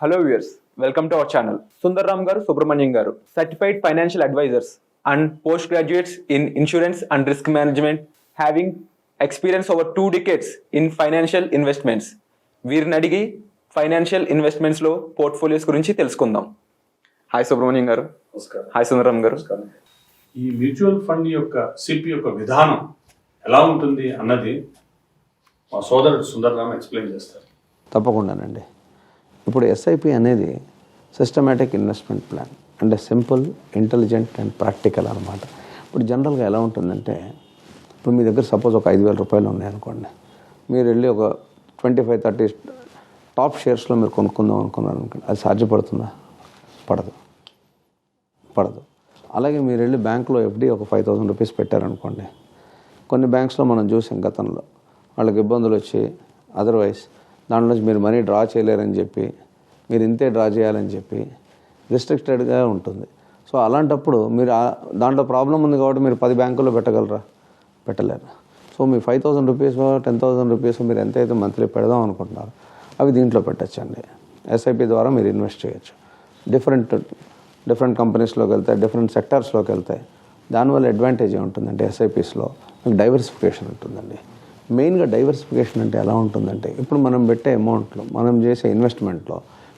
Hello viewers, welcome to our channel. Sunder Ram garu, Subrahmanyam garu, certified financial advisors and postgraduates in insurance and risk management, having experience over 2 decades in financial investments. వీరిని అడిగి financial investments లో portfolios గురించి తెలుసుకుందాం. Hi Subrahmanyam గారు. Hi సుందరం గారు. ఈ mutual fund యొక్క SIP యొక్క విధానం ఎలా ఉంటుంది అన్నది మా సోదరుడు సుందర్ రామ్ ఎక్స్ప్లెయిన్ చేస్తారు. తప్పకుండానండి. ఇప్పుడు ఎస్ఐపి అనేది సిస్టమేటిక్ ఇన్వెస్ట్మెంట్ ప్లాన్ అంటే సింపుల్, ఇంటెలిజెంట్ అండ్ ప్రాక్టికల్ అనమాట. ఇప్పుడు జనరల్గా ఎలా ఉంటుందంటే, ఇప్పుడు మీ దగ్గర సపోజ్ ఒక 5,000 రూపాయలు ఉన్నాయనుకోండి, మీరు వెళ్ళి ఒక 25-30 టాప్ షేర్స్లో మీరు కొనుక్కుందాం అనుకున్నారు అనుకోండి, అది సాధ్యపడుతుందా? పడదు. అలాగే మీరు వెళ్ళి బ్యాంకులో ఎఫ్డి ఒక 5,000 రూపీస్ పెట్టారనుకోండి, కొన్ని బ్యాంక్స్లో మనం చూసాం గతంలో వాళ్ళకి ఇబ్బందులు వచ్చి అదర్వైజ్ దాంట్లో నుంచి మీరు మనీ డ్రా చేయలేరని చెప్పి, మీరు ఇంతే డ్రా చేయాలని చెప్పి రిస్ట్రిక్టెడ్గా ఉంటుంది. సో అలాంటప్పుడు మీరు దాంట్లో ప్రాబ్లం ఉంది కాబట్టి మీరు 10 బ్యాంకుల్లో పెట్టగలరా? పెట్టలేరు. సో మీ 5,000 రూపీస్ 10,000 రూపీస్ మీరు ఎంతైతే మంత్లీ పెడదాం అనుకుంటున్నారు అవి దీంట్లో పెట్టచ్చండి. ఎస్ఐపి ద్వారా మీరు ఇన్వెస్ట్ చేయొచ్చు. డిఫరెంట్ కంపెనీస్లోకి వెళ్తాయి, డిఫరెంట్ సెక్టార్స్లోకి వెళ్తాయి. దానివల్ల అడ్వాంటేజ్ ఏముంటుందంటే ఎస్ఐపిస్లో మీకు డైవర్సిఫికేషన్ ఉంటుందండి. మెయిన్గా డైవర్సిఫికేషన్ అంటే ఎలా ఉంటుందంటే, ఇప్పుడు మనం పెట్టే అమౌంట్లో, మనం చేసే ఇన్వెస్ట్మెంట్లో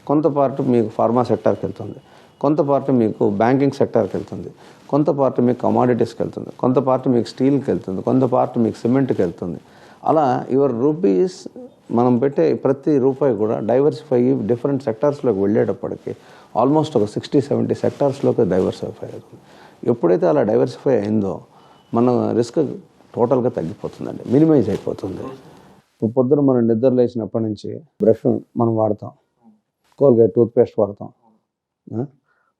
కొంత పార్ట్ మీకు ఫార్మా సెక్టార్కి వెళ్తుంది, కొంత పార్ట్ మీకు బ్యాంకింగ్ సెక్టార్కి వెళ్తుంది, కొంత పార్ట్ మీకు కమాడిటీస్కి వెళ్తుంది, కొంత పార్ట్ మీకు స్టీల్కి వెళ్తుంది, కొంత పార్ట్ మీకు సిమెంట్కి వెళ్తుంది. అలా యువర్ రూపీస్, మనం పెట్టే ప్రతి రూపాయి కూడా డైవర్సిఫై డిఫరెంట్ సెక్టార్స్లోకి వెళ్ళేటప్పటికి ఆల్మోస్ట్ ఒక 60-70 సెక్టార్స్లోకి డైవర్సిఫై అవుతుంది. ఎప్పుడైతే అలా డైవర్సిఫై అయిందో మన రిస్క్ టోటల్గా తగ్గిపోతుందండి, మినిమైజ్ అయిపోతుంది. పొద్దున మనం నిద్ర లేచినప్పటి నుంచి బ్రష్ మనం వాడతాం, కోల్గేట్ టూత్పేస్ట్ వాడతాం,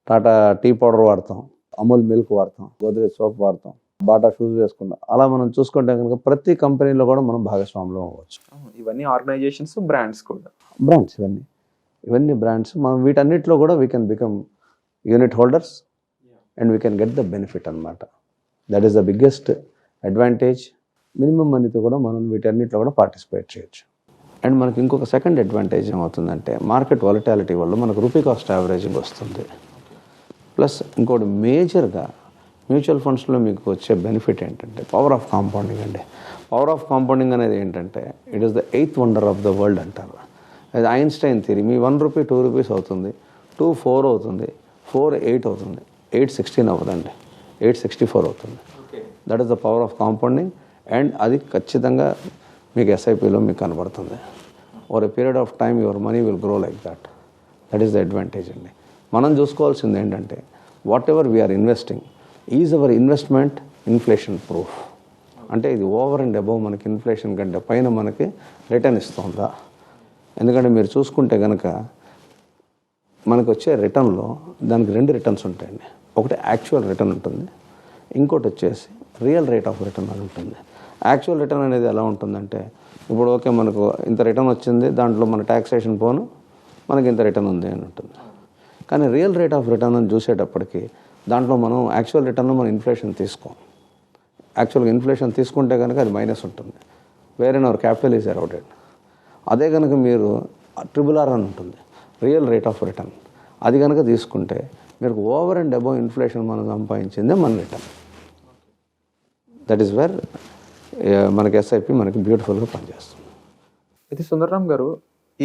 టాటా టీ పౌడర్ వాడతాం, అమూల్ మిల్క్ వాడతాం, గోద్రేజ్ సోప్ వాడతాం, బాటా షూస్ వేసుకుంటాం. అలా మనం చూసుకుంటే కనుక ప్రతి కంపెనీలో కూడా మనం భాగస్వాములు అవ్వచ్చు. ఇవన్నీ ఆర్గనైజేషన్స్, బ్రాండ్స్ కూడా. బ్రాండ్స్ ఇవన్నీ బ్రాండ్స్. మనం వీటన్నిటిలో కూడా we can become unit holders and we can get the benefit అనమాట. That is the biggest advantage. Minimum మనీతో కూడా మనం వీటన్నిటిలో కూడా పార్టిసిపేట్ చేయొచ్చు. అండ్ మనకి ఇంకొక సెకండ్ అడ్వాంటేజ్ ఏమవుతుందంటే, మార్కెట్ వాలటాలిటీ వల్ల మనకు రూపీ కాస్ట్ యావరేజింగ్ వస్తుంది. ప్లస్ ఇంకోటి మేజర్గా మ్యూచువల్ ఫండ్స్లో మీకు వచ్చే బెనిఫిట్ ఏంటంటే పవర్ ఆఫ్ కాంపౌండింగ్ అండి. పవర్ ఆఫ్ కాంపౌండింగ్ అనేది ఏంటంటే, it is the 8th wonder of the world అంటారు. అది ఐన్స్టైన్ థియరీ. మీ 1 రూపీ 2 రూపీస్ అవుతుంది, 2 4 అవుతుంది, 4 8 అవుతుంది, 8 16 అవ్వదండి, 8 64 అవుతుంది. That is the power of compounding. And అది ఖచ్చితంగా మీకు ఎస్ఐపిలో మీకు కనబడుతుంది. Over a period of time your money will grow like that. That is the advantage అండి. మనం చూసుకోవాల్సింది ఏంటంటే, whatever we are investing is our investment inflation proof. అంటే ఇది ఓవర్ అండ్ అబవ్ మనకి ఇన్ఫ్లేషన్ కంటే పైన మనకి రిటర్న్ ఇస్తుందా? ఎందుకంటే మీరు చూసుకుంటే కనుక మనకు వచ్చే రిటర్న్లో దానికి 2 రిటర్న్స్ ఉంటాయండి. ఒకటి యాక్చువల్ రిటర్న్ ఉంటుంది, ఇంకోటి వచ్చేసి రియల్ రేట్ ఆఫ్ రిటర్న్ అని ఉంటుంది. యాక్చువల్ రిటర్న్ అనేది ఎలా ఉంటుందంటే, ఇప్పుడు ఓకే మనకు ఇంత రిటర్న్ వచ్చింది, దాంట్లో మన ట్యాక్సేషన్ పోను మనకి ఇంత రిటర్న్ ఉంది అని ఉంటుంది. కానీ రియల్ రేట్ ఆఫ్ రిటర్న్ అని చూసేటప్పటికి దాంట్లో మనం యాక్చువల్ రిటర్న్లో మనం ఇన్ఫ్లేషన్ తీసుకోం. యాక్చువల్గా ఇన్ఫ్లేషన్ తీసుకుంటే కనుక అది మైనస్ ఉంటుంది, వేరే అవర్ క్యాపిటల్ ఈజ్ ఎరోడెడ్. అదే కనుక మీరు RRR అని ఉంటుంది, రియల్ రేట్ ఆఫ్ రిటర్న్, అది కనుక తీసుకుంటే మీరు ఓవర్ అండ్ అబవ్ ఇన్ఫ్లేషన్ మనం సంపాదించిందే మన రిటర్న్. దట్ ఈస్ వేర్ మనకి ఎస్ఐపి మనకి బ్యూటిఫుల్గా పనిచేస్తుంది. అయితే సుందర్రామ్ గారు,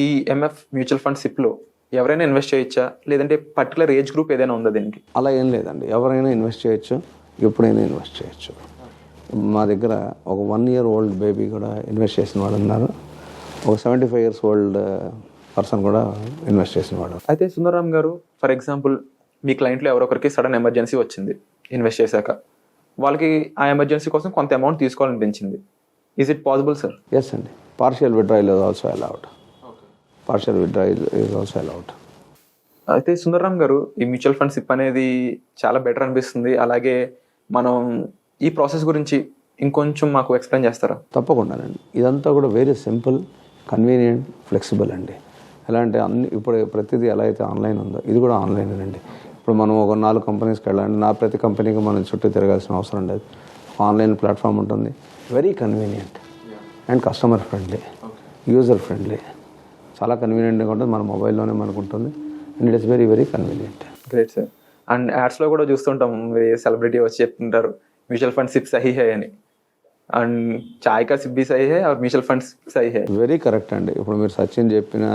ఈ ఎంఎఫ్ మ్యూచువల్ ఫండ్ సిప్లో ఎవరైనా ఇన్వెస్ట్ చేయొచ్చా, లేదంటే పర్టికులర్ ఏజ్ గ్రూప్ ఏదైనా ఉందా దీనికి? అలా ఏం లేదండి, ఎవరైనా ఇన్వెస్ట్ చేయొచ్చు, ఎప్పుడైనా ఇన్వెస్ట్ చేయొచ్చు. మా దగ్గర ఒక 1 year old బేబీ కూడా ఇన్వెస్ట్ చేసిన వాళ్ళు ఉన్నారు, ఒక 75 years old పర్సన్ కూడా ఇన్వెస్ట్ చేసిన వాడు. అయితే సుందర్రామ్ గారు, ఫర్ ఎగ్జాంపుల్ మీ క్లయింట్లో ఎవరొకరికి సడన్ ఎమర్జెన్సీ వచ్చింది ఇన్వెస్ట్ చేశాక, వాళ్ళకి ఆ ఎమర్జెన్సీ కోసం కొంత అమౌంట్ తీసుకోవాలనిపించింది. Is it possible sir? Yes అండి, partial withdrawal is also allowed. అయితే సుందర్రామ్ గారు, ఈ మ్యూచువల్ ఫండ్ సిప్ అనేది చాలా బెటర్ అనిపిస్తుంది. అలాగే మనం ఈ ప్రాసెస్ గురించి ఇంకొంచెం మాకు ఎక్స్ప్లెయిన్ చేస్తారా? తప్పకుండానండి. ఇదంతా కూడా వెరీ సింపుల్, కన్వీనియంట్, ఫ్లెక్సిబుల్ అండి. ఎలా అంటే ఇప్పుడు ప్రతిదీ ఎలా అయితే ఆన్లైన్ ఉందో ఇది కూడా ఆన్లైన్ అండి. ఇప్పుడు మనం ఒక 4 కంపెనీస్కి వెళ్ళాలంటే ప్రతి కంపెనీకి మనం చుట్టూ తిరగాల్సిన అవసరం లేదు. ఆన్లైన్ ప్లాట్ఫామ్ ఉంటుంది, very convenient and customer friendly, user friendly. చాలా కన్వీనియంట్గా ఉంటుంది, మన మొబైల్లోనే మనకు ఉంటుంది, and it is very very convenient. Great sir. And యాడ్స్లో కూడా చూస్తుంటాం, సెలబ్రిటీ వచ్చి చెప్తుంటారు మ్యూచువల్ ఫండ్ సిప్ సహీ హై అని, అండ్ చాయ్ కా సిప్ భీ సహీ హై और మ్యూచువల్ ఫండ్స్ సహీ హై. వెరీ కరెక్ట్ అండి. ఇప్పుడు మీరు సచిన్ చెప్పినా,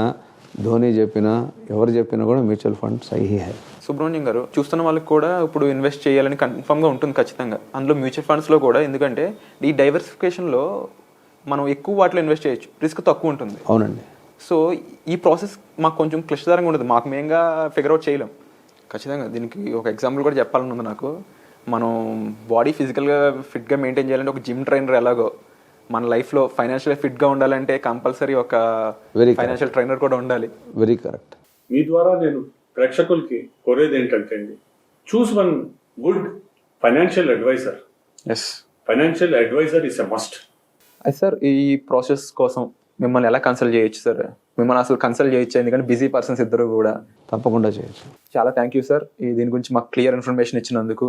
ధోని చెప్పినా, ఎవరు చెప్పినా కూడా mutual fund Sahih high. Subrahmanyam గారు, చూస్తున్న వాళ్ళకి కూడా ఇప్పుడు ఇన్వెస్ట్ చేయాలని కన్ఫర్మ్గా ఉంటుంది ఖచ్చితంగా, అందులో మ్యూచువల్ ఫండ్స్లో కూడా. ఎందుకంటే ఈ డైవర్సిఫికేషన్లో మనం ఎక్కువ వాటిలో ఇన్వెస్ట్ చేయొచ్చు, రిస్క్ తక్కువ ఉంటుంది. అవునండి. సో ఈ ప్రాసెస్ మాకు కొంచెం క్లిష్టతరంగా ఉంటుంది, మాకు మెయిన్గా ఫిగర్ అవుట్ చేయలేం. ఖచ్చితంగా దీనికి ఒక ఎగ్జాంపుల్ కూడా చెప్పాలని ఉంది నాకు. మనం బాడీ ఫిజికల్గా ఫిట్గా మెయింటైన్ చేయాలంటే ఒక జిమ్ ట్రైనర్ ఎలాగో, మన లైఫ్లో ఫైనాన్షియల్గా ఫిట్గా ఉండాలంటే కంపల్సరీ ఒక ఫైనాన్షియల్ ట్రైనర్ కూడా ఉండాలి. Very correct. మీ ద్వారా నేను ప్రేక్షకులకి కోరేది ఏంటంటే అండి, choose one good financial advisor. Yes, financial advisor is a must. అయితే సార్ ఈ ప్రాసెస్ కోసం మిమ్మల్ని ఎలా కన్సల్ట్ చేయొచ్చు సార్? మిమ్మల్ని అసలు కన్సల్ట్ చేయొచ్చు, ఎందుకంటే బిజీ పర్సన్స్ ఇద్దరు కూడా. తప్పకుండా చేయొచ్చు. చాలా థ్యాంక్ యూ సార్, దీని గురించి మాకు క్లియర్ ఇన్ఫర్మేషన్ ఇచ్చినందుకు.